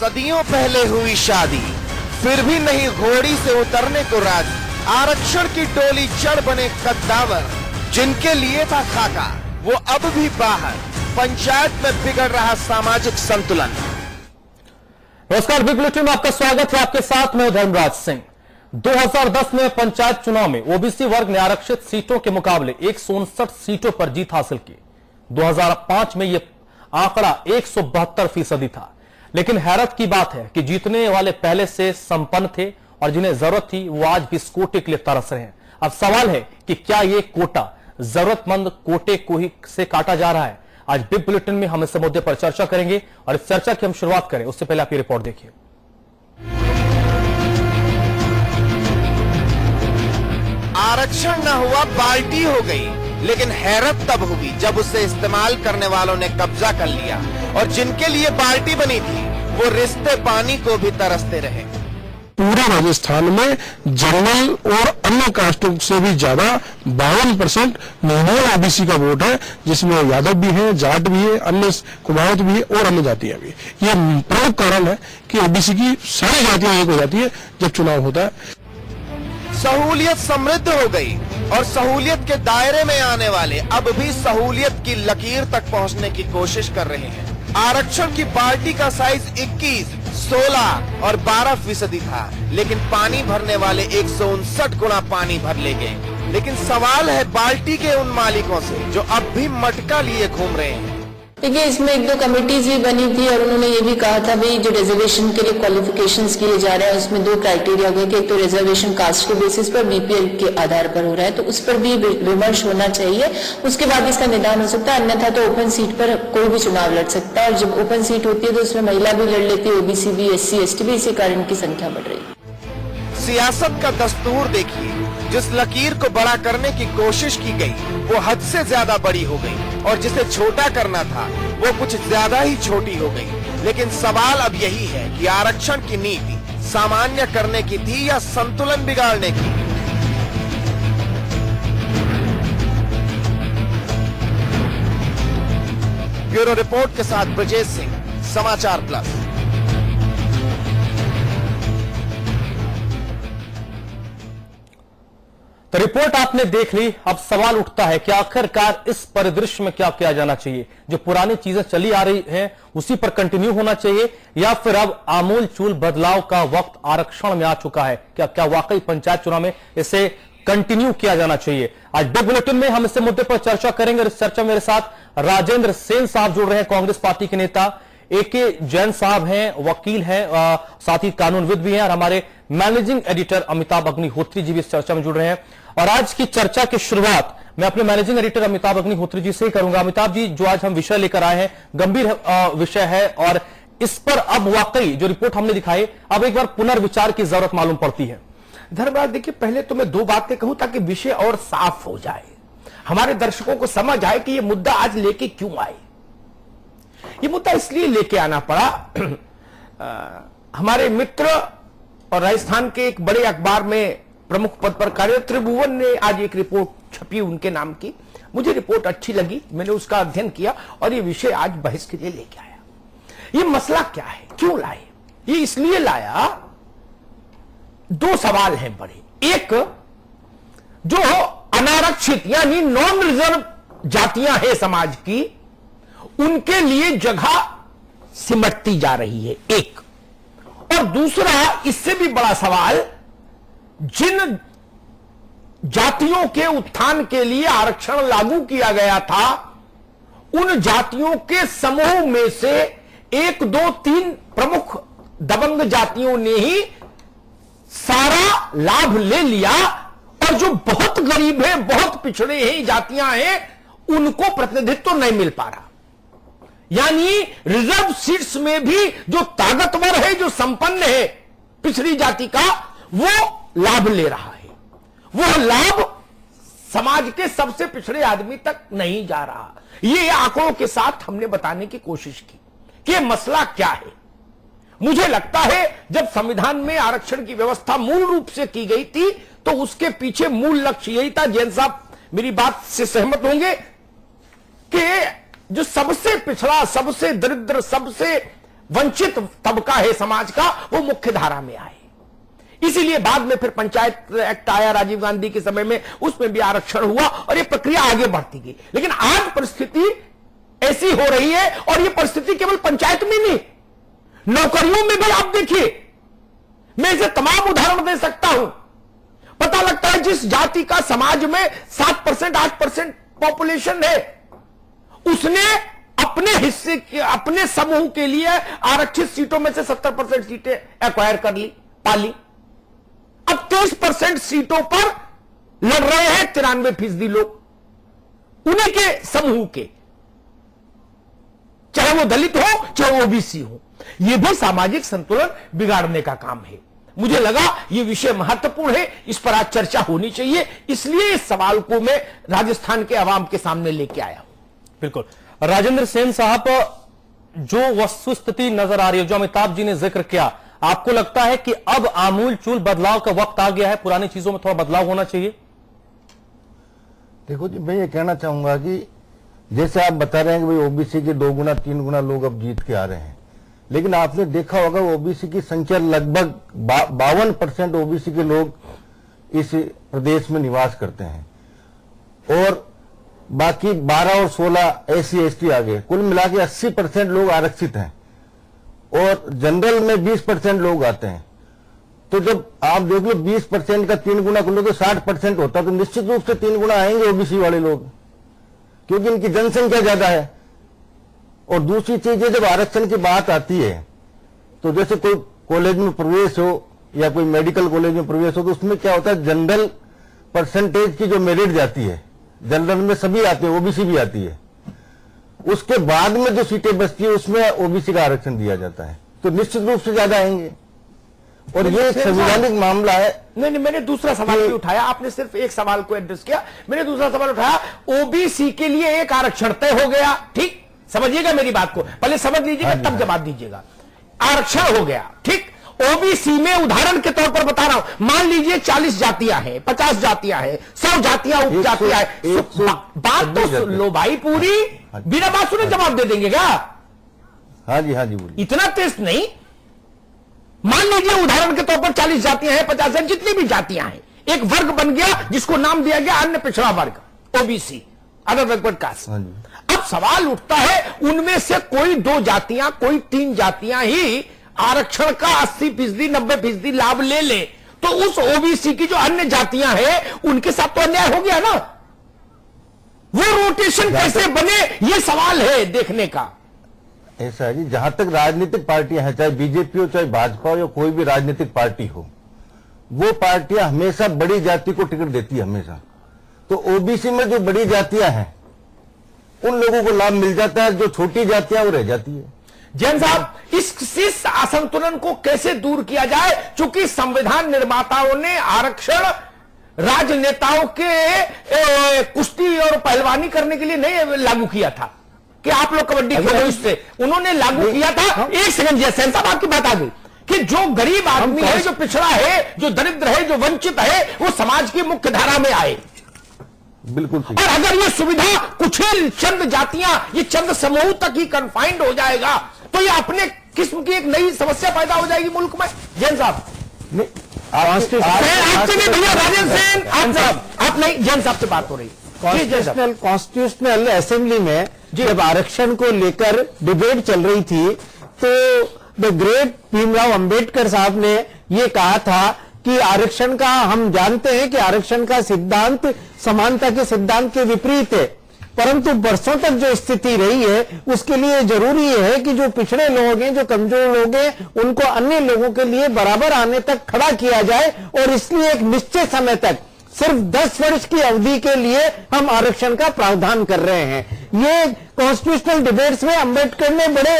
सदियों पहले हुई शादी, फिर भी नहीं घोड़ी से उतरने को राजी। आरक्षण की टोली जड़ बने कद्दावर, जिनके लिए था खाका वो अब भी बाहर। पंचायत में बिगड़ रहा सामाजिक संतुलन। नमस्कार, बिग बुलेटिन में आपका स्वागत है। आपके साथ में धर्मराज सिंह। 2010 में पंचायत चुनाव में ओबीसी वर्ग ने आरक्षित सीटों के मुकाबले 159 सीटों पर जीत हासिल की। 2005 में यह आंकड़ा 172% था। लेकिन हैरत की बात है कि जीतने वाले पहले से संपन्न थे और जिन्हें जरूरत थी वो आज भी इस कोटे के लिए तरस रहे हैं। अब सवाल है कि क्या ये कोटा जरूरतमंद कोटे को ही से काटा जा रहा है? आज बिग बुलेटिन में हम इस मुद्दे पर चर्चा करेंगे और इस चर्चा की हम शुरुआत करें उससे पहले आप ये रिपोर्ट देखिए। आरक्षण न हुआ, बाल्टी हो गई। लेकिन हैरत तब हुई जब उसे इस्तेमाल करने वालों ने कब्जा कर लिया और जिनके लिए बाल्टी बनी थी वो रिश्ते पानी को भी तरसते रहे। पूरे राजस्थान में जनरल और अन्य कास्टों से भी ज्यादा 52% नॉन ओबीसी का वोट है, जिसमें यादव भी है, जाट भी है, अन्य कुमावत भी है और अन्य जातियां भी। ये प्रमुख कारण है कि ओबीसी की सारी जातियां एक हो जाती है जब चुनाव होता है। सहूलियत समृद्ध हो गई और सहूलियत के दायरे में आने वाले अब भी सहूलियत की लकीर तक पहुंचने की कोशिश कर रहे हैं। आरक्षण की बाल्टी का साइज 21, 16 और 12% था, लेकिन पानी भरने वाले 159 गुना पानी भर ले गए। लेकिन सवाल है बाल्टी के उन मालिकों से जो अब भी मटका लिए घूम रहे हैं। देखिए, इसमें एक दो कमेटीज भी बनी थी और उन्होंने ये भी कहा था भाई जो रिजर्वेशन के लिए क्वालिफिकेशंस किए जा रहे हैं उसमें दो क्राइटेरिया हो गए कि एक तो रिजर्वेशन कास्ट के बेसिस पर, बीपीएल के आधार पर हो रहा है, तो उस पर भी विमर्श होना चाहिए। उसके बाद इसका निदान हो सकता है, अन्यथा तो ओपन सीट पर कोई भी चुनाव लड़ सकता है और जब ओपन सीट होती है तो उसमें महिला भी लड़ लेती है, ओबीसी भी, SC ST भी, इसी कारण की संख्या बढ़ रही है। सियासत का दस्तूर देखिए, जिस लकीर को बड़ा करने की कोशिश की गई वो हद से ज्यादा बड़ी हो गई और जिसे छोटा करना था वो कुछ ज्यादा ही छोटी हो गई। लेकिन सवाल अब यही है कि आरक्षण की नीति सामान्य करने की थी या संतुलन बिगाड़ने की? ब्यूरो रिपोर्ट के साथ ब्रजेश सिंह, समाचार प्लस। तो रिपोर्ट आपने देख ली। अब सवाल उठता है कि आखिरकार इस परिदृश्य में क्या किया जाना चाहिए? जो पुरानी चीजें चली आ रही हैं उसी पर कंटिन्यू होना चाहिए या फिर अब आमूल चूल बदलाव का वक्त आरक्षण में आ चुका है? क्या वाकई पंचायत चुनाव में इसे कंटिन्यू किया जाना चाहिए? आज बिग बुलेटिन में हम इस मुद्दे पर चर्चा करेंगे और इस चर्चा में मेरे साथ राजेंद्र सेन साहब जुड़ रहे हैं, कांग्रेस पार्टी के नेता। AK जैन साहब हैं, वकील हैं, साथ ही कानूनविद भी हैं और हमारे मैनेजिंग एडिटर अमिताभ अग्निहोत्री जी भी इस चर्चा में जुड़ रहे हैं। और आज की चर्चा की शुरुआत मैं अपने मैनेजिंग एडिटर अमिताभ अग्निहोत्री जी से ही करूंगा। अमिताभ जी, जो आज हम विषय लेकर आए हैं गंभीर विषय है और इस पर अब वाकई जो रिपोर्ट हमने दिखाई अब एक बार पुनर्विचार की जरूरत मालूम पड़ती है। धर्मराज, देखिए, पहले तो मैं दो बातें कहूं ताकि विषय और साफ हो जाए, हमारे दर्शकों को समझ आए कि यह मुद्दा आज लेके क्यों आए। ये मुद्दा इसलिए लेके आना पड़ा, हमारे मित्र और राजस्थान के एक बड़े अखबार में प्रमुख पद पर कार्यरत त्रिभुवन ने आज एक रिपोर्ट छपी उनके नाम की। मुझे रिपोर्ट अच्छी लगी, मैंने उसका अध्ययन किया और ये विषय आज बहस के लिए लेके आया। ये मसला क्या है, क्यों लाए? ये इसलिए लाया, दो सवाल हैं बड़े। एक, जो अनारक्षित यानी नॉन रिजर्व जातियां हैं समाज की, उनके लिए जगह सिमटती जा रही है, एक। और दूसरा, इससे भी बड़ा सवाल, जिन जातियों के उत्थान के लिए आरक्षण लागू किया गया था उन जातियों के समूह में से 1, 2, 3 प्रमुख दबंग जातियों ने ही सारा लाभ ले लिया और जो बहुत गरीब है, बहुत पिछड़े हैं, जातियां हैं, उनको प्रतिनिधित्व नहीं मिल पा रहा। यानी रिजर्व सीट्स में भी जो ताकतवर है, जो संपन्न है पिछड़ी जाति का, वो लाभ ले रहा है। वो लाभ समाज के सबसे पिछड़े आदमी तक नहीं जा रहा। ये आंकड़ों के साथ हमने बताने की कोशिश की कि मसला क्या है। मुझे लगता है जब संविधान में आरक्षण की व्यवस्था मूल रूप से की गई थी तो उसके पीछे मूल लक्ष्य यही था, जैन साहब मेरी बात से सहमत होंगे, कि जो सबसे पिछड़ा, सबसे दरिद्र, सबसे वंचित तबका है समाज का वो मुख्य धारा में आए। इसीलिए बाद में फिर पंचायत एक्ट आया राजीव गांधी के समय में, उसमें भी आरक्षण हुआ और ये प्रक्रिया आगे बढ़ती गई। लेकिन आज परिस्थिति ऐसी हो रही है, और ये परिस्थिति केवल पंचायत में नहीं, नौकरियों में भी आप देखिए, मैं इसे तमाम उदाहरण दे सकता हूं। पता लगता है जिस जाति का समाज में 7% 8% पॉपुलेशन है, उसने अपने हिस्से के, अपने समूह के लिए आरक्षित सीटों में से 70% सीटें एक्वायर कर ली, पाली। अब 30% सीटों पर लड़ रहे हैं 93% लोग, उन्हीं के समूह के, चाहे वो दलित हो चाहे ओबीसी हो। यह भी सामाजिक संतुलन बिगाड़ने का काम है। मुझे लगा यह विषय महत्वपूर्ण है, इस पर आज चर्चा होनी चाहिए, इसलिए इस सवाल को मैं राजस्थान के अवाम के सामने लेके आया हूं। बिल्कुल। राजेंद्र सेन साहब, जो वस्तुस्थिति नजर आ रही है, जो अमिताभ जी ने जिक्र किया, आपको लगता है कि अब आमूल चूल बदलाव का वक्त आ गया है, पुरानी चीजों में थोड़ा बदलाव होना चाहिए? देखो जी, मैं ये कहना चाहूंगा कि जैसे आप बता रहे हैं कि भाई ओबीसी के 2 गुना 3 गुना लोग अब जीत के आ रहे हैं, लेकिन आपने देखा होगा ओबीसी की संख्या लगभग 52% ओबीसी के लोग इस प्रदेश में निवास करते हैं, और बाकी 12 और 16 एससी एसटी आ गए। कुल मिला के 80% लोग आरक्षित हैं, और जनरल में 20% लोग आते हैं। तो जब आप देख लो 20% का 3 गुना कर लो तो 60% होता, तो निश्चित रूप से 3 गुना आएंगे ओबीसी वाले लोग, क्योंकि इनकी जनसंख्या ज्यादा है। और दूसरी चीज है, जब आरक्षण की बात आती है तो जैसे कोई कॉलेज में प्रवेश हो या कोई मेडिकल कॉलेज में प्रवेश हो, तो उसमें क्या होता है, जनरल परसेंटेज की जो मेरिट जाती है, जनरल में सभी आते हैं, ओबीसी भी आती है, उसके बाद में जो सीटें बचती है उसमें ओबीसी का आरक्षण दिया जाता है, तो निश्चित रूप से ज्यादा आएंगे। और ये एक संवैधानिक मामला है। नहीं, मैंने दूसरा सवाल भी उठाया, आपने सिर्फ एक सवाल को एड्रेस किया, मैंने दूसरा सवाल उठाया, ओबीसी के लिए एक आरक्षण तय हो गया, ठीक, समझिएगा मेरी बात को, पहले समझ लीजिएगा तब जवाब दीजिएगा। आरक्षण हो गया, ठीक, ओबीसी में उदाहरण के तौर पर बता रहा हूं, मान लीजिए 40 जातियां हैं, 50 जातियां हैं, 100 जातियां उपजातियां हैं, बात तो सुन लो भाई पूरी, बिना बात सुने जवाब दे देंगे क्या? हाँ जी बोलिए। इतना तेज नहीं, मान लीजिए उदाहरण के तौर पर 40 जातियां हैं, 50 हैं, जितनी भी जातियां हैं, एक वर्ग बन गया जिसको नाम दिया गया अन्य पिछड़ा वर्ग, ओबीसी, अदर बैकवर्ड कास्ट। अब सवाल उठता है, उनमें से कोई 2 जातियां, कोई 3 जातियां ही आरक्षण का 80% 90% लाभ ले ले, तो उस ओबीसी की जो अन्य जातियां हैं उनके साथ तो अन्याय हो गया ना। वो रोटेशन कैसे बने, ये सवाल है देखने का। ऐसा है जी, जहां तक राजनीतिक पार्टियां हैं, चाहे बीजेपी हो चाहे भाजपा हो या कोई भी राजनीतिक पार्टी हो, वो पार्टियां हमेशा बड़ी जाति को टिकट देती है हमेशा। तो ओबीसी में जो बड़ी जातियां हैं उन लोगों को लाभ मिल जाता है, जो छोटी जातियां वो रह जाती है। जैन साहब, इस असंतुलन को कैसे दूर किया जाए? चूंकि संविधान निर्माताओं ने आरक्षण राजनेताओं के कुश्ती और पहलवानी करने के लिए नहीं लागू किया था कि आप लोग कबड्डी खेलो, इससे उन्होंने लागू किया था। एक सेकंड जैन साहब, आपकी बात आ गई कि जो गरीब आदमी है, जो पिछड़ा है, जो दरिद्र है, जो वंचित है, वो समाज की मुख्य धारा में आए। बिल्कुल। और अगर ये सुविधा कुछ ही चंद जातियां, ये चंद समूह तक ही कन्फाइंड हो जाएगा, तो ये अपने किस्म की एक नई समस्या पैदा हो जाएगी मुल्क में। जैन साहब, आपसे नहीं भैया, राजेंद्र सेन, आप नहीं, जैन साहब से बात हो रही। कॉन्स्टिट्यूशनल असेंबली में जब आरक्षण को लेकर डिबेट चल रही थी, तो द ग्रेट भीमराव अंबेडकर साहब ने ये कहा था कि आरक्षण का, हम जानते हैं कि आरक्षण का सिद्धांत समानता के सिद्धांत के विपरीत है, परंतु बरसों तक जो स्थिति रही है उसके लिए जरूरी है कि जो पिछड़े लोग हैं, जो कमजोर लोग हैं, उनको अन्य लोगों के लिए बराबर आने तक खड़ा किया जाए। और इसलिए एक निश्चित समय तक, सिर्फ 10 वर्ष की अवधि के लिए हम आरक्षण का प्रावधान कर रहे हैं। ये कॉन्स्टिट्यूशनल डिबेट्स में अंबेडकर ने बड़े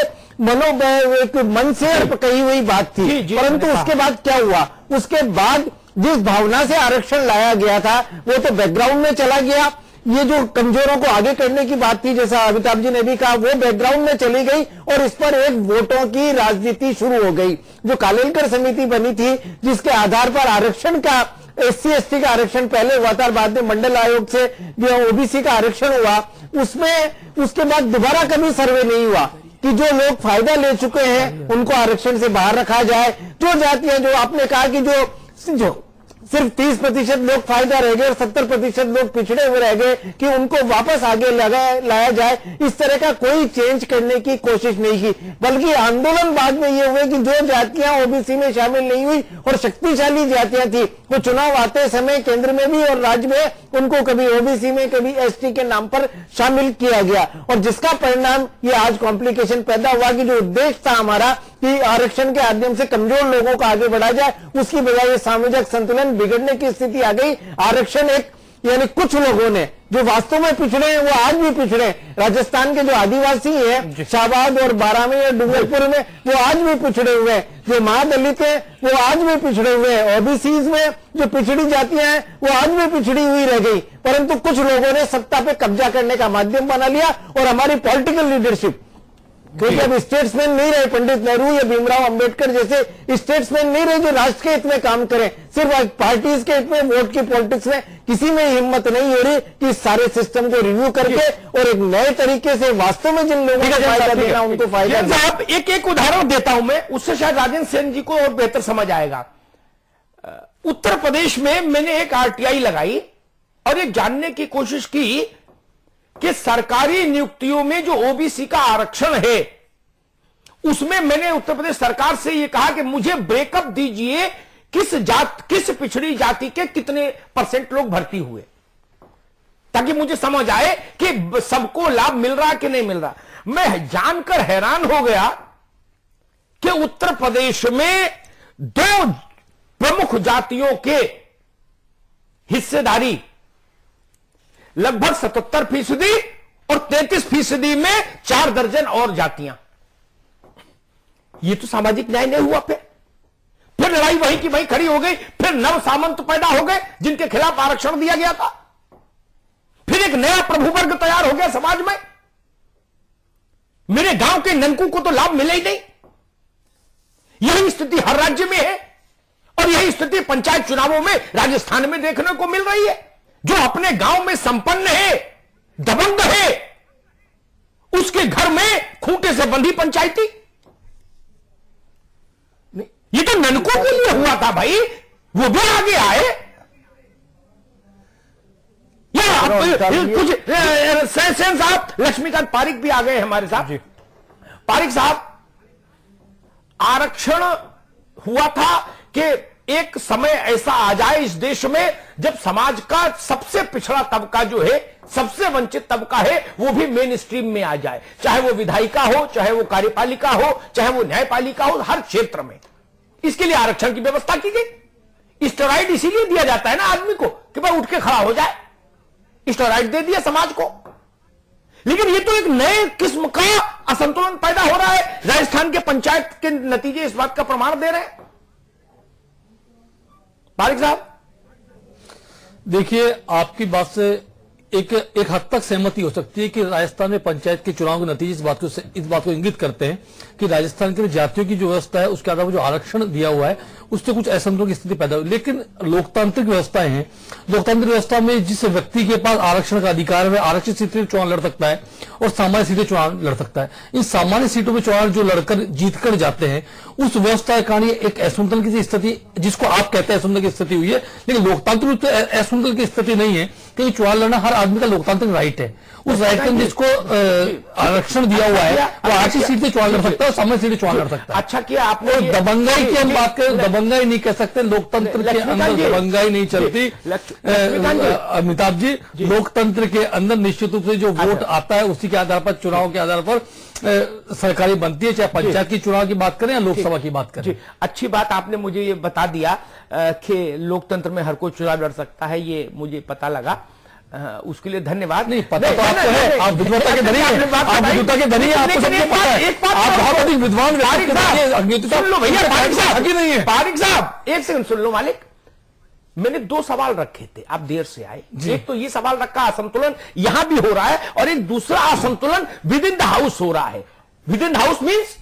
एक मन से कही हुई बात थी, परंतु उसके बाद क्या हुआ? उसके बाद जिस भावना से आरक्षण लाया गया था वो तो बैकग्राउंड में चला गया। ये जो कमजोरों को आगे करने की बात थी, जैसा अमिताभ जी ने भी कहा, वो बैकग्राउंड में चली गई और इस पर एक वोटों की राजनीति शुरू हो गई। जो कालेलकर समिति बनी थी, जिसके आधार पर आरक्षण का, एससी एसटी का आरक्षण पहले हुआ था, बाद में मंडल आयोग से जो ओबीसी का आरक्षण हुआ, उसमें उसके बाद दोबारा कभी सर्वे नहीं हुआ। कि जो लोग फायदा ले चुके हैं उनको आरक्षण से बाहर रखा जाए। जो जातियां, जो आपने कहा कि जो सिर्फ 30% लोग फायदा रह गए और 70% लोग पिछड़े हुए रह गए, कि उनको वापस आगे लाया जाए, इस तरह का कोई चेंज करने की कोशिश नहीं की। बल्कि आंदोलन बाद में ये हुए कि जो जातियां ओबीसी में शामिल नहीं हुई और शक्तिशाली जातियां थी, वो चुनाव आते समय केंद्र में भी और राज्य में उनको कभी ओबीसी में कभी एसटी के नाम पर शामिल किया गया, और जिसका परिणाम ये आज कॉम्प्लिकेशन पैदा हुआ कि जो उद्देश्य था हमारा कि आरक्षण के माध्यम से कमजोर लोगों को आगे बढ़ाया जाए, उसकी बजाय सामाजिक संतुलन बिगड़ने की स्थिति आ गई। आरक्षण एक, यानी कुछ लोगों ने जो वास्तव में पिछड़े हैं वो आज भी पिछड़े हैं। राजस्थान के जो आदिवासी हैं शाहबाद और बारां में या डूंगरपुर में, वो आज भी पिछड़े हुए हैं। जो महादलित हैं वो आज भी पिछड़े हुए हैं। ओबीसीज में जो पिछड़ी जातियां हैं वो आज भी पिछड़ी हुई रह गई, परंतु कुछ लोगों ने सत्ता पे कब्जा करने का माध्यम बना लिया। और हमारी पॉलिटिकल लीडरशिप, क्योंकि अब स्टेट्समैन नहीं रहे, पंडित नेहरू या भीमराव अंबेडकर जैसे स्टेट्समैन नहीं रहे जो राष्ट्र के हित में काम करें, सिर्फ पार्टीज के हित में, वोट की पॉलिटिक्स में किसी में हिम्मत नहीं हो रही कि इस सारे सिस्टम को रिव्यू करके और एक नए तरीके से वास्तव में जिन लोगों को फायदा देना उनको फायदा देना। साहब एक उदाहरण देता हूं मैं, उससे शायद राजेंद्र सेन जी को और बेहतर समझ आएगा। उत्तर प्रदेश में मैंने एक आरटीआई लगाई और ये जानने की कोशिश की कि सरकारी नियुक्तियों में जो ओबीसी का आरक्षण है, उसमें मैंने उत्तर प्रदेश सरकार से यह कहा कि मुझे ब्रेकअप दीजिए, किस पिछड़ी जाति के कितने % लोग भर्ती हुए, ताकि मुझे समझ आए कि सबको लाभ मिल रहा कि नहीं मिल रहा। मैं जानकर हैरान हो गया कि उत्तर प्रदेश में 2 प्रमुख जातियों के हिस्सेदारी लगभग 77% और 33% में 4 दर्जन और जातियां। ये तो सामाजिक न्याय नहीं हुआ। फिर लड़ाई वहीं की वहीं खड़ी हो गई। फिर नव सामंत पैदा हो गए जिनके खिलाफ आरक्षण दिया गया था। फिर एक नया प्रभुवर्ग तैयार हो गया समाज में। मेरे गांव के ननकू को तो लाभ मिले ही नहीं। यही स्थिति हर राज्य में है और यही स्थिति पंचायत चुनावों में राजस्थान में देखने को मिल रही है। जो अपने गांव में संपन्न है, दबंग है, उसके घर में खूंटे से बंधी पंचायती। ये तो ननकों के लिए हुआ था भाई, वो भी आगे आए। कुछ सेन साहब, लक्ष्मीकांत पारिक भी आ गए हमारे साथ। पारिक साहब, आरक्षण हुआ था कि एक समय ऐसा आ जाए इस देश में जब समाज का सबसे पिछड़ा तबका जो है, सबसे वंचित तबका है, वो भी मेन स्ट्रीम में आ जाए। चाहे वो विधायिका हो, चाहे वो कार्यपालिका हो, चाहे वो न्यायपालिका हो, हर क्षेत्र में इसके लिए आरक्षण की व्यवस्था की गई। स्टेरॉइड इसीलिए दिया जाता है ना आदमी को कि भाई उठ के खड़ा हो जाए, स्टेरॉइड दे दिया समाज को। लेकिन ये तो एक नए किस्म का असंतुलन पैदा हो रहा है। राजस्थान के पंचायत के नतीजे इस बात का प्रमाण दे रहे हैं। पारिक साहब, देखिए, आपकी बात से एक हद तक सहमति हो सकती है कि राजस्थान में पंचायत के चुनाव के नतीजे इस बात को इंगित करते हैं कि राजस्थान के जातियों की जो व्यवस्था है, उसके आधार पर जो आरक्षण दिया हुआ है, उससे कुछ असंतुलन की स्थिति पैदा हुई। लेकिन लोकतांत्रिक व्यवस्थाएं हैं, लोकतांत्रिक व्यवस्था में जिस व्यक्ति के पास आरक्षण का अधिकार है, आरक्षित सीटें चुनाव लड़ सकता है और सामान्य सीटें चुनाव लड़ सकता है। इन सामान्य सीटों में चुनाव जो लड़कर जीतकर जाते हैं, उस व्यवस्था के कारण एक असंतुलन की स्थिति, जिसको आप कहते हैं असंतुलन की स्थिति हुई है। लेकिन लोकतांत्रिक रूप से असंतुलन की स्थिति नहीं है, क्योंकि चुनाव लड़ना हर आदमी का लोकतांत्रिक राइट है। उस राइट में जिसको आरक्षण दिया हुआ है, वो आरक्षित सीटें चुनाव लड़ सकता है और सामान्य सीटें चुनाव लड़ सकता है। अच्छा किया आपने। दबंगाई की हम बात करें, दबंगाई नहीं कह सकते, लोकतंत्र के अंदर दबंगाई नहीं चलती। अमिताभ जी, लोकतंत्र के अंदर निश्चित रूप से जो वोट आता है उसी के आधार पर, चुनाव के आधार पर सरकारी बनती है, चाहे पंचायत की चुनाव की बात करें या लोकसभा की बात करें। अच्छी बात आपने मुझे ये बता दिया कि लोकतंत्र में हर कोई चुनाव लड़ सकता है, ये मुझे पता लगा। उसके लिए धन्यवाद। नहीं पता तो आपको है, आप विद्वता के धनी हैं, आप विद्वता के धनी हैं, आपको सबको पता है। आप बहुत अधिक विद्वान व्यक्ति सुन लो भैया, पारिक साहब नहीं है। पारिक साहब एक सेकंड सुन लो मालिक, मैंने 2 सवाल रखे थे, आप देर से आए। एक तो ये सवाल रखा, असंतुलन यहां भी हो रहा है, और एक दूसरा असंतुलन विद इन द हाउस हो रहा है। विद इन हाउस मीन्स,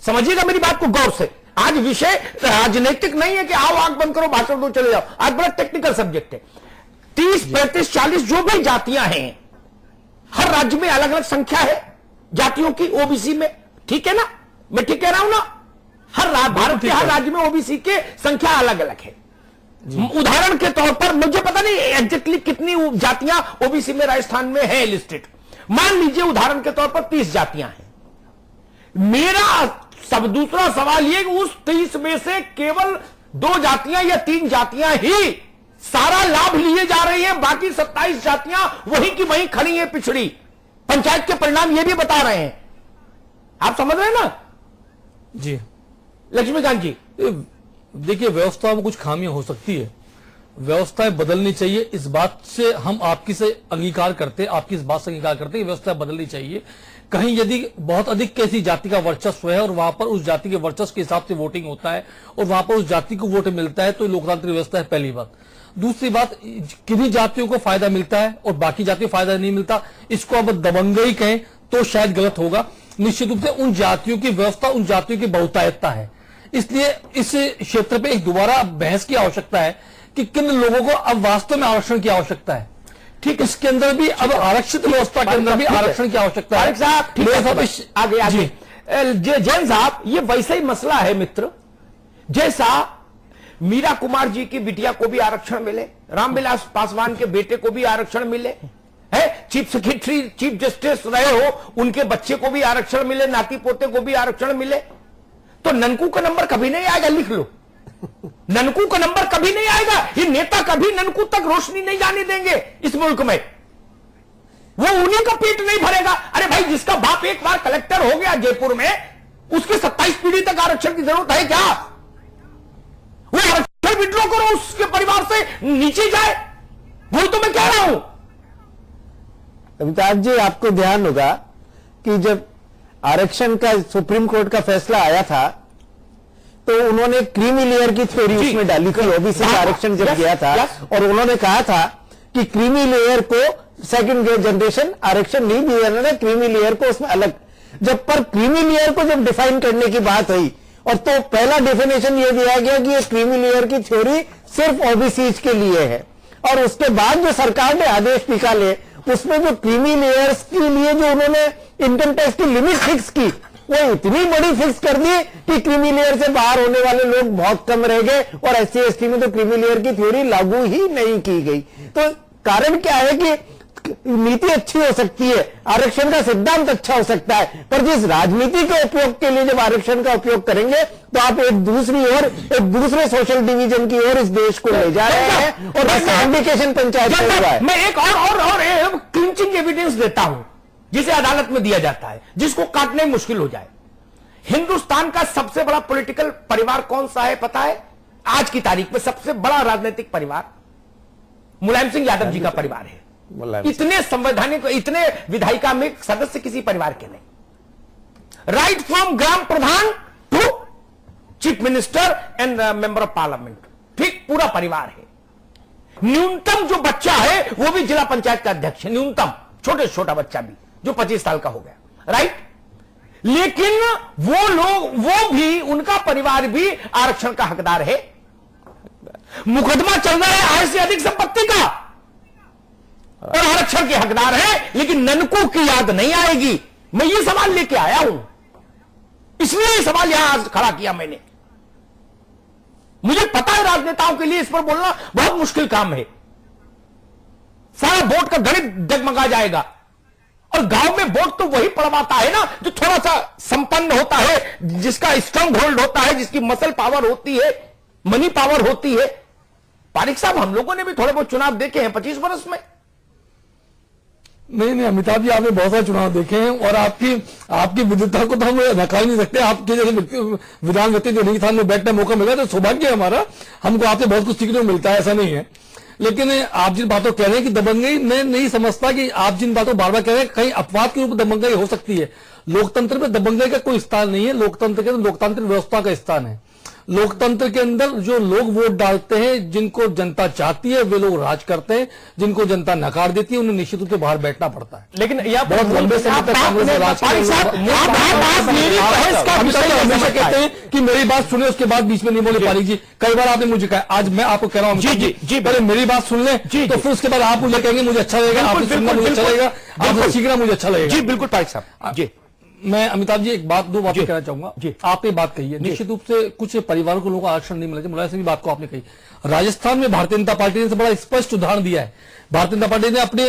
समझिएगा मेरी बात को गौर से, आज विषय राजनीतिक नहीं है कि आओ आंख बंद करो भाषण दो चले जाओ। आज बड़ा टेक्निकल सब्जेक्ट है। 30, 35, 40 जो भी जातियां हैं, हर राज्य में अलग अलग संख्या है जातियों की ओबीसी में, ठीक है ना, मैं ठीक कह रहा हूं ना? भारत के हर राज्य में ओबीसी के संख्या अलग अलग है। उदाहरण के तौर पर मुझे पता नहीं एग्जैक्टली कितनी जातियां ओबीसी में राजस्थान में है लिस्टेड, मान लीजिए उदाहरण के तौर पर 30 जातियां हैं। मेरा दूसरा सवाल यह कि उस 30 में से केवल 2 जातियां या 3 जातियां ही सारा लाभ लिए जा रही हैं, बाकी 27 जातियां वहीं की वहीं खड़ी हैं, पिछड़ी। पंचायत के परिणाम ये भी बता रहे हैं, आप समझ रहे हैं ना? जी लक्ष्मीकांत जी, देखिए, व्यवस्था में कुछ खामियां हो सकती है, व्यवस्थाएं बदलनी चाहिए, इस बात से हम आपकी से अंगीकार करते हैं, आपकी इस बात से अंगीकार करते हैं कि व्यवस्था बदलनी चाहिए। कहीं यदि बहुत अधिक किसी जाति का वर्चस्व है और वहां पर उस जाति के वर्चस्व के हिसाब से वोटिंग होता है और वहां पर उस जाति को वोट मिलता है तो लोकतांत्रिक व्यवस्था है, पहली बात। दूसरी बात, किन्हीं जातियों को फायदा मिलता है और बाकी जातियों को फायदा नहीं मिलता, इसको अब दबंगई कहें तो शायद गलत होगा। निश्चित रूप से उन जातियों की व्यवस्था उन जातियों की बहुतायतता है, इसलिए इस क्षेत्र पे एक दोबारा बहस की आवश्यकता है कि किन लोगों को अब वास्तव में आरक्षण की आवश्यकता है। ठीक, इसके अंदर भी अब आरक्षित व्यवस्था के अंदर भी आरक्षण की आवश्यकता है। आगे जैन साहब, ये वैसा ही मसला है मित्र, जैसा मीरा कुमार जी की बिटिया को भी आरक्षण मिले, रामविलास पासवान के बेटे को भी आरक्षण मिले है, चीफ सेक्रेटरी चीफ जस्टिस रहे हो उनके बच्चे को भी आरक्षण मिले, नाती पोते को भी आरक्षण मिले, तो ननकू का नंबर कभी नहीं आएगा, लिख लो। ननकू का नंबर कभी नहीं आएगा, ये नेता कभी ननकू तक रोशनी नहीं जाने देंगे इस मुल्क में, वो उन्हीं का पेट नहीं भरेगा। अरे भाई, जिसका बाप एक बार कलेक्टर हो गया जयपुर में, उसके 27 पीढ़ी तक आरक्षण की जरूरत है क्या? वो आरक्षण विड्रॉ करो, उसके परिवार से नीचे जाए, वही तो मैं कह रहा हूं। अमिताभ जी, आपको ध्यान होगा कि जब आरक्षण का सुप्रीम कोर्ट का फैसला आया था तो उन्होंने क्रीमी लेयर की थ्योरी उसमें डाली थी, ओबीसी का आरक्षण जब गया था, और उन्होंने कहा था कि क्रीमी लेयर को सेकंड जनरेशन आरक्षण नहीं दिया जाना, क्रीमी लेयर को उसमें अलग। जब पर क्रीमी लेयर को जब डिफाइन करने की बात हुई, और तो पहला डेफिनेशन यह दिया गया कि ये क्रीमी लेयर की थ्योरी सिर्फ ओबीसी के लिए है, और उसके बाद जो सरकार ने आदेश निकाले उसमें जो क्रीमी लेयर्स के लिए जो उन्होंने इनकम टैक्स की लिमिट फिक्स की, वो इतनी बड़ी फिक्स कर दी कि क्रीमी लेयर से बाहर होने वाले लोग बहुत कम रह गए, और एससी एसटी में तो क्रीमी लेयर की थ्योरी लागू ही नहीं की गई। तो कारण क्या है कि नीति अच्छी हो सकती है, आरक्षण का सिद्धांत अच्छा हो सकता है, पर जिस राजनीति के उपयोग के लिए जब आरक्षण का उपयोग करेंगे तो आप एक दूसरे सोशल डिवीजन की ओर इस देश को ले जा रहे हैं, और इंडिकेशन पंचायत में हुआ है। मैं एक और क्लिंचिंग एविडेंस देता हूं जिसे अदालत में दिया जाता है, जिसको काटने मुश्किल हो जाए। हिंदुस्तान का सबसे बड़ा पॉलिटिकल परिवार कौन सा है पता है? आज की तारीख में सबसे बड़ा राजनीतिक परिवार मुलायम सिंह यादव जी का परिवार है। इतने संवैधानिक, इतने विधायिका में सदस्य किसी परिवार के नहीं, right from gram pradhan to chief minister and member of parliament, ठीक पूरा परिवार है। न्यूनतम जो बच्चा है वो भी जिला पंचायत का अध्यक्ष है, न्यूनतम छोटे छोटा बच्चा भी जो 25 साल का हो गया, राइट। लेकिन वो लोग, वो भी, उनका परिवार भी आरक्षण का हकदार है। मुकदमा चल रहा है आय से अधिक संपत्ति का, और आरक्षण के हकदार है, लेकिन ननकू की याद नहीं आएगी। मैं ये सवाल लेके आया हूं, इसलिए ये सवाल यहां आज खड़ा किया मैंने। मुझे पता है राजनेताओं के लिए इस पर बोलना बहुत मुश्किल काम है, सारा वोट का गणित डगमगा जाएगा। और गांव में वोट तो वही पड़वाता है ना जो थोड़ा सा संपन्न होता है, जिसका स्ट्रांग होल्ड होता है, जिसकी मसल पावर होती है, मनी पावर होती है। पारिक साहब, हम लोगों ने भी थोड़े बहुत चुनाव देखे हैं 25 वर्ष में। नहीं, अमिताभ जी, आपने बहुत सारे चुनाव देखे हैं और आपकी विद्वता को तो हम नकार नहीं सकते। आपके जैसे विधान व्यक्ति जो नहीं था, हमें बैठने का मौका मिला तो सौभाग्य है हमारा, हमको आपसे बहुत कुछ सीखने को मिलता है, ऐसा नहीं है। लेकिन आप जिन बातों कह रहे हैं कि दबंगई, मैं नहीं समझता कि आप जिन बातों बार बार कह रहे हैं कहीं अपवाद के रूप में दबंगई हो सकती है। लोकतंत्र में दबंगई का कोई स्थान नहीं है, लोकतंत्र के अंदर लोकतांत्रिक व्यवस्था का स्थान है। लोकतंत्र के अंदर जो लोग वोट डालते हैं, जिनको जनता चाहती है वे लोग राज करते हैं, जिनको जनता नकार देती है उन्हें निश्चित रूप से बाहर बैठना पड़ता है। लेकिन यह बहुत लंबे समय तक कांग्रेस ने राज हमेशा कहते हैं कि मेरी बात सुने उसके बाद बीच में नहीं बोले। पारिक जी, कई बार आपने मुझे कहा, आज मैं आपको कह रहा हूं जी, पहले मेरी बात सुन लें तो फिर उसके बाद आप मुझे कहेंगे मुझे अच्छा लगेगा, आपसे सुनना मुझे अच्छा लगेगा, आपसे सीखना मुझे अच्छा लगेगा। जी बिल्कुल पारिक साहब जी। मैं अमिताभ जी एक बात, दो बातें जी। कहना चाहूंगा। जी। आपने बात कही है, निश्चित रूप से कुछ परिवारों को लोगों को आरक्षण नहीं मिला, मुलायम सिंह की बात को आपने कही। राजस्थान में भारतीय जनता पार्टी ने बड़ा स्पष्ट उदाहरण दिया है। भारतीय जनता पार्टी ने अपने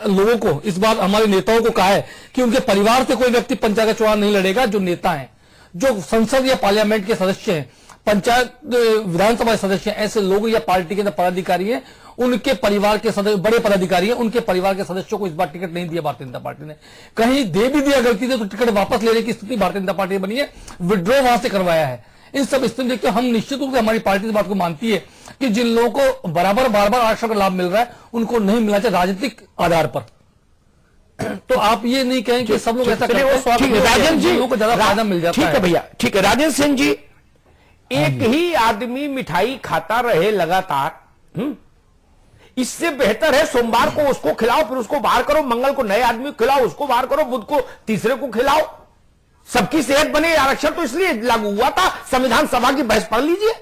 लोगों को, इस बार हमारे नेताओं को कहा है कि उनके परिवार से कोई व्यक्ति पंचायत का चुनाव नहीं लड़ेगा। जो नेता हैं, जो संसद या पार्लियामेंट के सदस्य हैं, पंचायत विधानसभा सदस्य हैं, ऐसे लोग या पार्टी के पदाधिकारी हैं, उनके परिवार के सदस्य, बड़े पदाधिकारी हैं, उनके परिवार के सदस्यों को इस बार टिकट नहीं दिया भारतीय जनता पार्टी ने। कहीं दे भी दिया गलती से तो टिकट वापस लेने की स्थिति भारतीय जनता पार्टी बनी है, विड्रॉ वहां से करवाया है। इन सब स्थिति देखते हम निश्चित रूप से हमारी पार्टी इस बात को मानती है कि जिन लोगों को बराबर बार बार आरक्षण का लाभ मिल रहा है उनको नहीं मिलना चाहिए राजनीतिक आधार पर। तो आप ये नहीं कहें कि सब लोग ऐसा करते हैं। ठीक है राजन जी, लोगों को ज्यादा फायदा मिल जाता है। ठीक है भैया, ठीक है राजन सिंह जी। एक ही आदमी मिठाई खाता रहे लगातार, इससे बेहतर है सोमवार को उसको खिलाओ, फिर उसको बाहर करो, मंगल को नए आदमी को खिलाओ, उसको बाहर करो, बुध को तीसरे को खिलाओ, सबकी सेहत बने। आरक्षण तो इसलिए लागू हुआ था, संविधान सभा की बहस पढ़ लीजिए,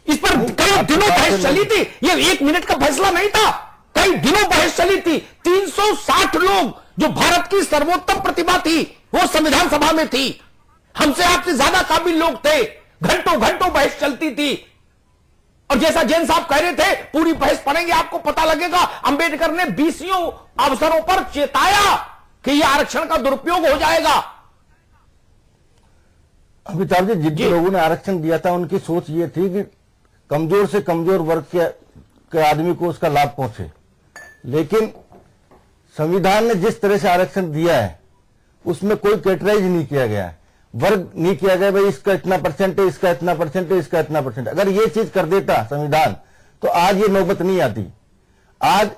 इस पर कई दिनों बहस चली थी। ये 1 मिनट का फैसला नहीं था, कई दिनों बहस चली थी। 360 लोग, जो भारत की सर्वोत्तम प्रतिभा थी, वो संविधान सभा में थी। हमसे आपसे ज्यादा काबिल लोग थे, घंटों घंटों बहस चलती थी। और जैसा जैन साहब कह रहे थे, पूरी बहस पढ़ेंगे आपको पता लगेगा। अंबेडकर ने 20 अवसरों पर चेताया कि यह आरक्षण का दुरुपयोग हो जाएगा। अमिताभ जी, जिन लोगों ने आरक्षण दिया था उनकी सोच ये थी कि कमजोर से कमजोर वर्ग के आदमी को उसका लाभ पहुंचे। लेकिन संविधान ने जिस तरह से आरक्षण दिया है उसमें कोई कैटेगराइज नहीं किया गया है, वर्ग नहीं किया गया, भाई इसका इतना परसेंट है, इसका इतना परसेंट है, इसका इतना परसेंट। अगर ये चीज कर देता संविधान तो आज ये नौबत नहीं आती। आज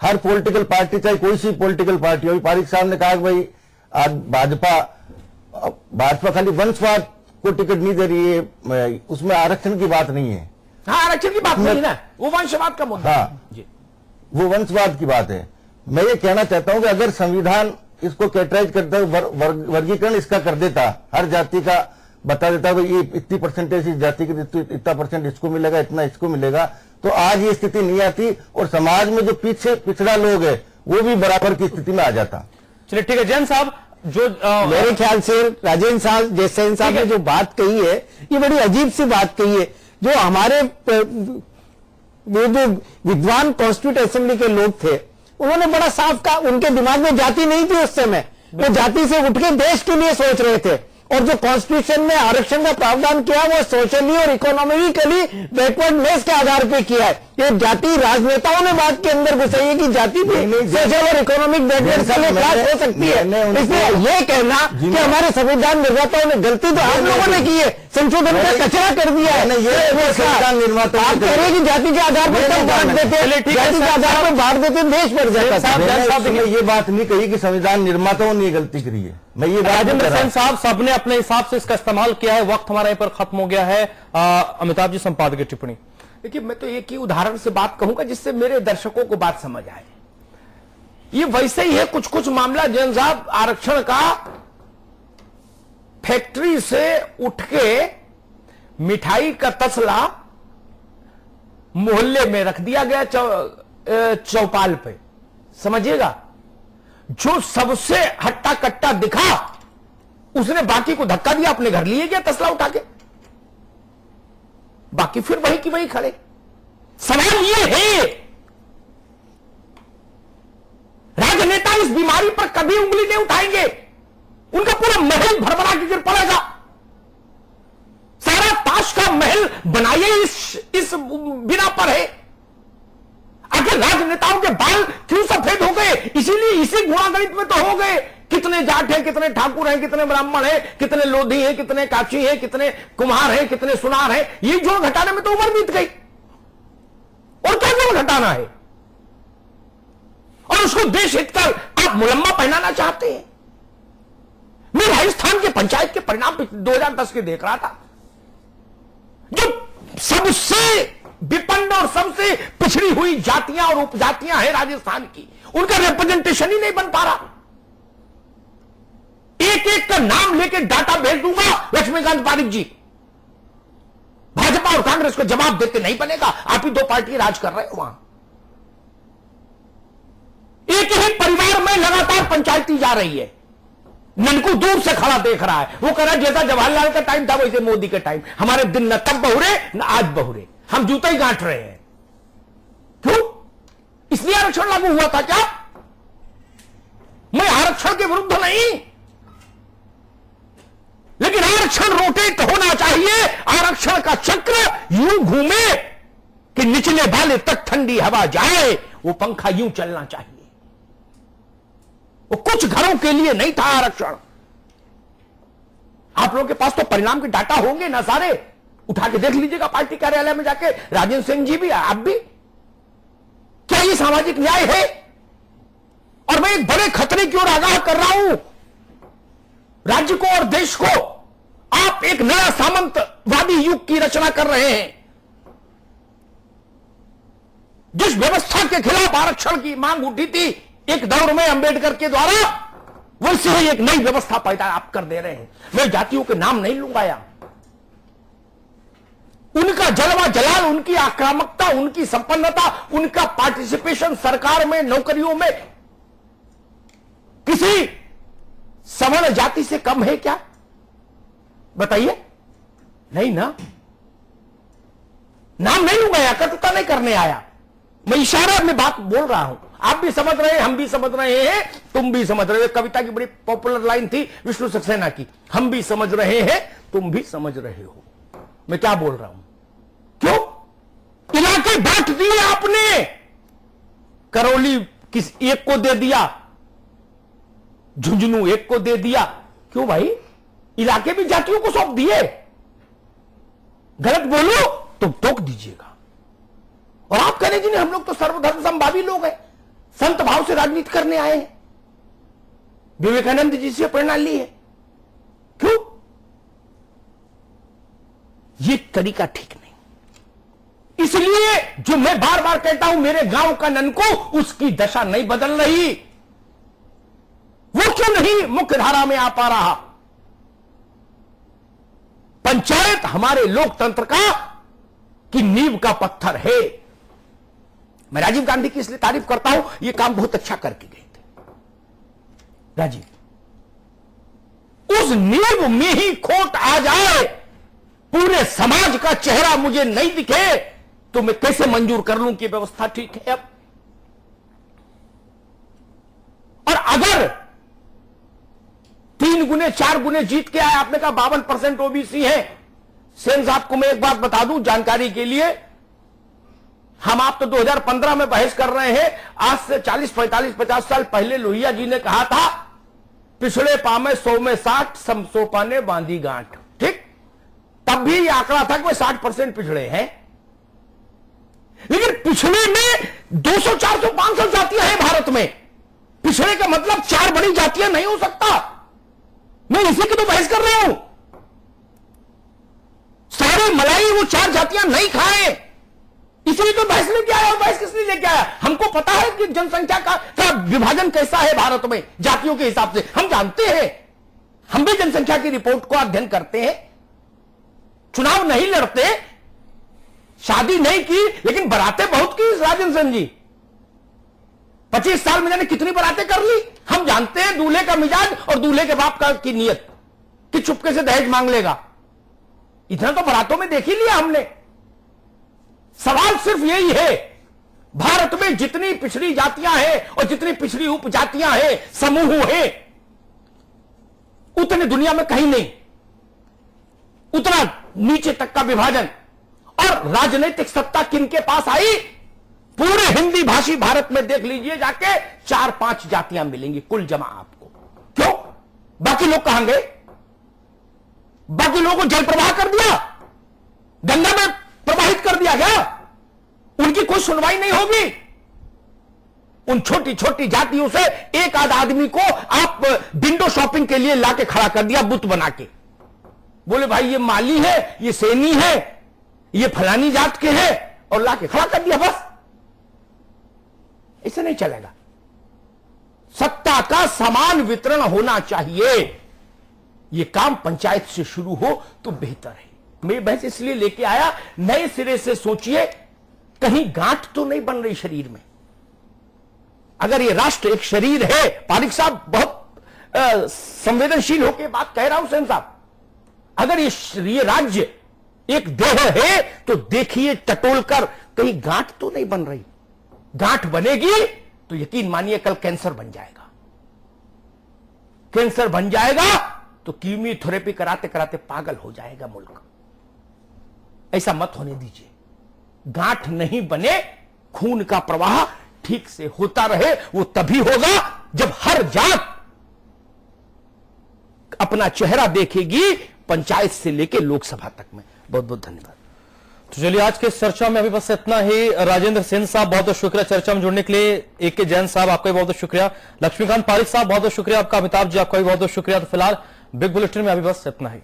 हर पॉलिटिकल पार्टी, चाहे कोई सी पॉलिटिकल पार्टी हो, पारिक साहब ने कहा कि भाई आज भाजपा खाली वंशवाद को टिकट नहीं दे रही है, उसमें आरक्षण की बात नहीं है। हाँ, आरक्षण की बात नहीं ना, वो वंशवाद का मुद्दा। हाँ जी, वो वंशवाद की बात है। मैं ये कहना चाहता हूं कि अगर संविधान इसको कैटेगराइज करता है, वर्गीकरण इसका कर देता, हर जाति का बता देता भाई ये इतनी परसेंटेज इस जाति की, इतना परसेंट इसको मिलेगा, इतना इसको मिलेगा, तो आज ये स्थिति नहीं आती और समाज में जो पीछे पिछड़ा लोग है वो भी बराबर की स्थिति में आ जाता। चलिए ठीक है जैन साहब, जो मेरे ख्याल से राजेंद्र साहब, जैन साहब ने जो बात कही है, ये बड़ी अजीब सी बात कही है। जो हमारे जो विद्वान कॉन्स्टिट्यूट असेंबली के लोग थे, उन्होंने बड़ा साफ कहा, उनके दिमाग में जाति नहीं थी उस समय, वो जाति से उठ के देश के लिए सोच रहे थे। और जो कॉन्स्टिट्यूशन में आरक्षण का प्रावधान किया वो सोशली और इकोनॉमिकली बैकवर्डनेस के आधार पर किया है। ये जाति राजनेताओं ने बात के अंदर घुसाई है कि जाति भी सोशल और इकोनॉमिक बैकवर्ड से क्लास हो सकती है। इसलिए ये कहना कि हमारे संविधान निर्माताओं ने गलती तो आप लोगों ने की है, संशोधन का कचरा कर दिया है। संविधान निर्माता आप कह रहे हैं कि जाति के आधार पर सब बांट देते हैं, जाति के आधार पर बांट देते हैं, देश बढ़ जाता है। ये बात नहीं कही कि संविधान निर्माताओं ने गलती करी है। मैं ये राजेंद्र सेन साहब, सबने अपने हिसाब से इसका इस्तेमाल किया है। वक्त हमारा यहाँ पर खत्म हो गया है। अमिताभ जी, संपादकीय टिप्पणी। देखिए, मैं तो एक ही उदाहरण से बात कहूंगा जिससे मेरे दर्शकों को बात समझ आए। ये वैसे ही है कुछ कुछ मामला जैन साहब, आरक्षण का फैक्ट्री से उठ के मिठाई का तसला मोहल्ले में रख दिया गया चौपाल पे। समझिएगा, जो सबसे हट्टा कट्टा दिखा उसने बाकी को धक्का दिया, अपने घर लिए गया तसला उठा के, बाकी फिर वही की वही खड़े। सवाल ये है, राजनेता इस बीमारी पर कभी उंगली नहीं उठाएंगे, उनका पूरा महल भरभरा के गिर पड़ेगा। सारा ताश का महल बनाइए इस बिना पर है। आखिर राजनेताओं के बाल क्यों सफेद हो गए? इसीलिए इसी गुणागणित में तो हो गए। कितने जाट हैं, कितने ठाकुर हैं, कितने ब्राह्मण हैं, कितने लोधी हैं, कितने काची हैं, कितने कुम्हार हैं, कितने सुनार हैं। ये जोड़ घटाने में तो उम्र बीत गई, और क्या जोड़ घटाना है? और उसको देश हित कर आप मुलम्मा पहनाना चाहते हैं। मैं राजस्थान के पंचायत के परिणाम 2010 के देख रहा था, जो सबसे विपन्न और सबसे पिछड़ी हुई जातियां और उपजातियां हैं राजस्थान की, उनका रिप्रेजेंटेशन ही नहीं बन पा रहा। एक एक का नाम लेके डाटा भेज दूंगा लक्ष्मीकांत पारिक जी, भाजपा और कांग्रेस को जवाब देते नहीं बनेगा। आप ही दो पार्टी राज कर रहे हो वहां। एक ही परिवार में लगातार पंचायती जा रही है, ननकू दूर से खड़ा देख रहा है, वो कह रहा है जैसा जवाहरलाल का टाइम था वैसे मोदी का टाइम, हमारे दिन न तब बहुरे न आज बहुरे, हम जूते ही गांठ रहे हैं। क्यों? इसलिए आरक्षण लागू हुआ था क्या? मैं आरक्षण के विरुद्ध नहीं, लेकिन आरक्षण रोटेट होना चाहिए, आरक्षण का चक्र यूं घूमे कि निचले वाले तक ठंडी हवा जाए, वो पंखा यूं चलना चाहिए। वो कुछ घरों के लिए नहीं था आरक्षण। आप लोगों के पास तो परिणाम के डाटा होंगे ना सारे, उठा के देख लीजिएगा पार्टी कार्यालय में जाके, राजेंद्र सिंह जी भी, आप भी। क्या ये सामाजिक न्याय है? और मैं एक बड़े खतरे की ओर आगाह कर रहा हूं राज्य को और देश को। आप एक नया सामंतवादी युग की रचना कर रहे हैं। जिस व्यवस्था के खिलाफ आरक्षण की मांग उठी थी एक दौर में अंबेडकर के द्वारा, वैसे ही एक नई व्यवस्था पैदा आप कर दे रहे हैं। मैं जातियों के नाम नहीं लूंगा यहां, उनका जलवा जलाल, उनकी आक्रामकता, उनकी संपन्नता, उनका पार्टिसिपेशन सरकार में, नौकरियों में किसी सवर्ण जाति से कम है क्या? बताइए। नहीं ना, नाम नहीं लूंगा, यहां कटुता नहीं करने आया, मैं इशारा में बात बोल रहा हूं। आप भी समझ रहे हैं, हम भी समझ रहे हैं, तुम भी समझ रहे हो। कविता की बड़ी पॉपुलर लाइन थी विष्णु सक्सेना की, हम भी समझ रहे हैं, तुम भी समझ रहे हो मैं क्या बोल रहा हूं। क्यों? इलाके बांट दिए आपने, करौली किस एक को दे दिया, झुंझुनू एक को दे दिया। क्यों भाई? इलाके भी जातियों को सौंप दिए। गलत बोलो तो टोक दीजिएगा। और आप कह रहे जी नहीं, हम लोग तो सर्वधर्म समभावी लोग हैं, संत भाव से राजनीति करने आए हैं, विवेकानंद जी से प्रेरणा ली है। क्यों? ये तरीका ठीक नहीं। इसलिए जो मैं बार बार कहता हूं, मेरे गांव का ननको, उसकी दशा नहीं बदल रही। वो क्यों नहीं मुख्य धारा में आ पा रहा? पंचायत हमारे लोकतंत्र का की नींव का पत्थर है। मैं राजीव गांधी की इसलिए तारीफ करता हूं, ये काम बहुत अच्छा करके गए थे राजीव। उस नींव में ही खोट आ जाए, पूरे समाज का चेहरा मुझे नहीं दिखे, तो मैं कैसे मंजूर कर लूं कि व्यवस्था ठीक है। अब और अगर 3 गुने 4 गुने जीत के आए, आपने कहा 52% ओबीसी है। सेन साहब को मैं एक बात बता दूं जानकारी के लिए, हम आप तो 2015 में बहस कर रहे हैं, आज से 40, 45, 50 साल पहले लोहिया जी ने कहा था, पिछड़े पामे 100 में 60, समसो पाने बांधी गांठ। ठीक? तब भी यह आंकड़ा था कि 60% पिछड़े हैं, लेकिन पिछड़े में 200, 400, 500 जातियां हैं भारत में। पिछड़े का मतलब 4 बड़ी जातियां नहीं हो सकता। मैं इसी की तो बहस कर रहा हूं। सारे मलाई वो 4 जातियां नहीं खाए, इसलिए तो बहस लेके आया। और बहस किस लिए लेके आया? हमको पता है कि जनसंख्या का विभाजन कैसा है भारत में जातियों के हिसाब से, हम जानते हैं। हम भी जनसंख्या की रिपोर्ट को अध्ययन करते हैं। चुनाव नहीं लड़ते, शादी नहीं की, लेकिन बरातें बहुत की राजेंद्र सिंह जी। 25 साल में जाने कितनी बरातें कर ली। हम जानते हैं दूल्हे का मिजाज और दूल्हे के बाप का की नियत कि चुपके से दहेज मांग लेगा। इतना तो बरातों में देख ही लिया हमने। सवाल सिर्फ यही है, भारत में जितनी पिछड़ी जातियां हैं और जितनी पिछड़ी उपजातियां हैं, समूह हैं, उतने दुनिया में कहीं नहीं। उतना नीचे तक का विभाजन और राजनीतिक सत्ता किनके पास आई? पूरे हिंदी भाषी भारत में देख लीजिए जाके, 4-5 जातियां मिलेंगी कुल जमा आपको। क्यों? बाकी लोग कहां गए? बाकी लोगों को जल प्रवाह कर दिया, गंगा में प्रवाहित कर दिया गया। उनकी कोई सुनवाई नहीं होगी। उन छोटी छोटी जातियों से एक आध आदमी को आप विंडो शॉपिंग के लिए लाके खड़ा कर दिया, बुत बना के। बोले भाई ये माली है, ये सैनी है, ये फलानी जात के हैं, और लाके खड़ा कर दिया। बस ऐसे नहीं चलेगा। सत्ता का समान वितरण होना चाहिए। यह काम पंचायत से शुरू हो तो बेहतर है। मैं बहस इसलिए लेके आया, नए सिरे से सोचिए, कहीं गांठ तो नहीं बन रही शरीर में। अगर ये राष्ट्र एक शरीर है, पारिक साहब बहुत संवेदनशील होकर बात कह रहा हूं सेन साहब। अगर ये राज्य एक देह है तो देखिए टटोलकर कहीं गांठ तो नहीं बन रही। गांठ बनेगी तो यकीन मानिए कल कैंसर बन जाएगा। कैंसर बन जाएगा तो कीमोथेरेपी कराते कराते पागल हो जाएगा मुल्क। ऐसा मत होने दीजिए। गांठ नहीं बने, खून का प्रवाह ठीक से होता रहे। वो तभी होगा जब हर जात अपना चेहरा देखेगी, पंचायत से लेकर लोकसभा तक में। बहुत बहुत धन्यवाद। तो चलिए आज के चर्चा में अभी बस इतना ही। राजेंद्र सेन साहब बहुत बहुत शुक्रिया चर्चा में जुड़ने के लिए। AK जैन साहब आपका भी बहुत बहुत शुक्रिया। लक्ष्मीकांत पारिक साहब बहुत बहुत शुक्रिया आपका। अमिताभ जी आपका भी बहुत बहुत शुक्रिया। तो फिलहाल बिग बुलेटिन में अभी बस इतना ही।